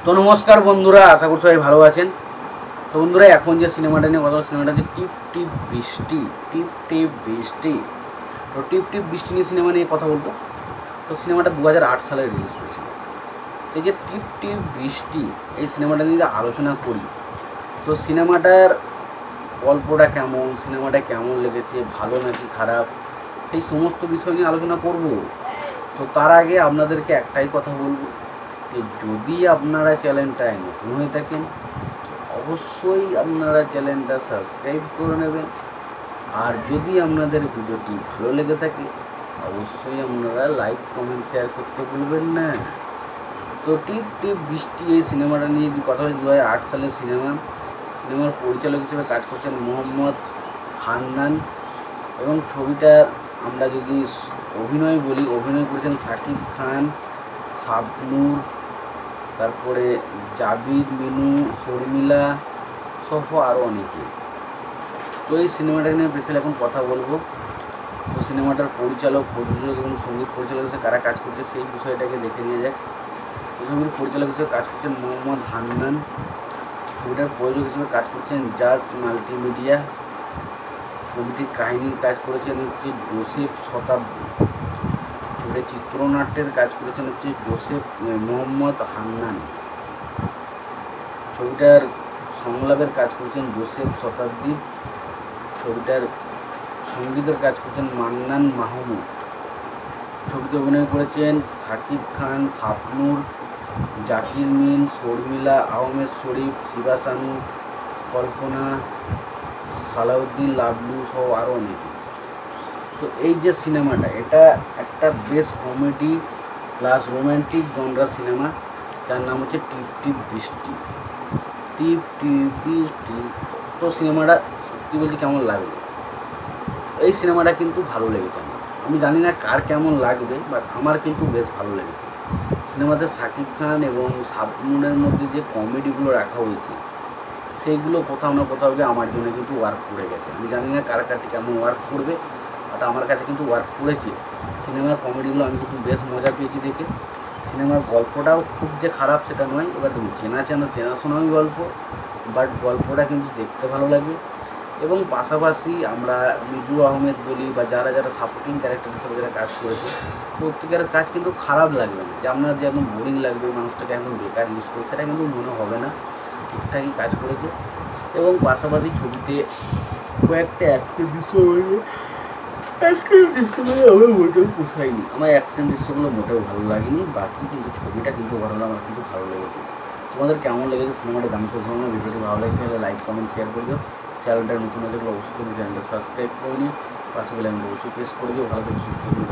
তো নমস্কার বন্ধুরা, আশা করছি সবাই ভালো আছেন। তো বন্ধুরা, এখন যে সিনেমাটা নিয়ে কথা, সিনেমাটা হচ্ছে টিপ টিপ বৃষ্টি। টিপ টিপ বৃষ্টি। তো টিপ টিপ বৃষ্টি নিয়ে সিনেমা নিয়ে কথা বলবো। তো সিনেমাটা 2008 সালে রিলিজ করেছিল। এই যে টিপ টিপ বৃষ্টি, এই সিনেমাটা নিয়ে আলোচনা করি, তো সিনেমাটার গল্পটা কেমন, সিনেমাটা কেমন লেগেছে, ভালো নাকি খারাপ, সেই সমস্ত বিষয় নিয়ে আলোচনা করব। তো তার আগে আপনাদেরকে একটাই কথা বলবো, যে যদি আপনারা চ্যানেলটায় নতুন হয়ে থাকেন, অবশ্যই আপনারা চ্যানেলটা সাবস্ক্রাইব করে নেবেন। আর যদি আপনাদের ভিডিওটি ভালো লেগে থাকে, অবশ্যই আপনারা লাইক কমেন্ট শেয়ার করতে ভুলবেন না। তো টিপ টিপ বৃষ্টি এই সিনেমাটা নিয়ে যদি কথা বলি, 2008 সালের সিনেমার পরিচালক হিসেবে কাজ করছেন মোহাম্মদ হান্নান। এবং ছবিটার আমরা যদি অভিনয় বলি, অভিনয় করেছেন শাকিব খান, শাবনূর, তারপরে জাবির, মিনু, শর্মিলা সহ আরও অনেকে। তো এই সিনেমাটা নিয়ে বেশি এখন কথা বলবো। তো সিনেমাটার পরিচালক, প্রযোজক এবং সঙ্গীত পরিচালক হিসেবে কারা কাজ করছে সেই বিষয়টাকে দেখে নিয়ে যায়। ছবির পরিচালক হিসেবে কাজ করছেন মোহাম্মদ হান্নান। ছবিটার প্রযোজক হিসেবে কাজ করছেন জাজ মাল্টিমিডিয়া। ছবিটির কাহিনীর কাজ করেছেন হচ্ছে জোসেফ শতাব্দী। ছবিটির চিত্রনাট্যের কাজ করেছেন হচ্ছে মোহাম্মদ হান্নান। ছবিটার সংলাপের কাজ করেছেন জোসেফ শতাব্দী। ছবিটার সঙ্গীতের কাজ করেছেন মান্নান মাহমুদ। ছবিতে অভিনয় করেছেন শাকিব খান, শাবনূর, জাকির মিন, শর্মিলা, আহমেদ শরীফ, শিবাসানু, কল্পনা, সালাউদ্দিন, লাবলু সহ আরও অনেকে। তো এই যে সিনেমাটা, এটা একটা বেশ comedy plus romantic genre cinema, যার নাম হচ্ছে টিপ টিপ বৃষ্টি। টিপ টিপ বৃষ্টি। তো সিনেমাটা সত্যি বলছি কেমন লাগবে, এই সিনেমাটা কিন্তু ভালো লেগেছে আমার। আমি জানি না কার কেমন লাগবে, বাট আমার কিন্তু বেশ ভালো লেগেছে। সিনেমাতে শাকিব খান এবং শাবনূরের মধ্যে যে কমেডিগুলো রাখা হয়েছে, সেইগুলো কোথাও না কোথাও গিয়ে আমার জন্য কিন্তু ওয়ার্ক করে গেছে। আমি জানি না কার কাছে কেমন ওয়ার্ক করবে, বাট আমার কাছে কিন্তু ওয়ার্ক করেছে। সিনেমার কমেডিগুলো আমি কিন্তু বেশ মজা পেয়েছি দেখে। সিনেমার গল্পটাও খুব যে খারাপ সেটা নয়, এবার চেনাশোনাই গল্প, বাট গল্পটা কিন্তু দেখতে ভালো লাগে। এবং পাশাপাশি আমরা মিজু আহমেদ বলি বা যারা যারা সাপোর্টিং ক্যারেক্টার হিসেবে যারা কাজ করেছে, প্রত্যেকের কাজ কিন্তু খারাপ লাগবে না, যে আপনার যে একদম বোরিং লাগবে, মানুষটাকে একদম বেকার ইউজ করে, সেটা কিন্তু মনে হবে না। ঠিকঠাকই কাজ করেছে। এবং পাশাপাশি ছবিতে কয়েকটা অ্যাকশন দৃশ্যগুলো আমার মোটেও পোষায়নি, আমার অ্যাকশন দৃশ্যগুলো মোটেও ভালো লাগেনি। বাকি কিন্তু ছবিটা কিন্তু ওভারঅল আমার কিন্তু ভালো লেগেছে। তোমাদের কেমন লেগেছে সিনেমাটা জানতে পারবো। ভিডিওটি ভালো লাগছে তাহলে লাইক কমেন্ট শেয়ার করে দিও। চ্যানেলটা নতুন হয়ে থাকলে অবশ্যই চ্যানেলটা সাবস্ক্রাইব করে নিও। পাশে বেল আইকনটা অবশ্যই প্রেস করে দিও। ভালো করে সুস্থ করে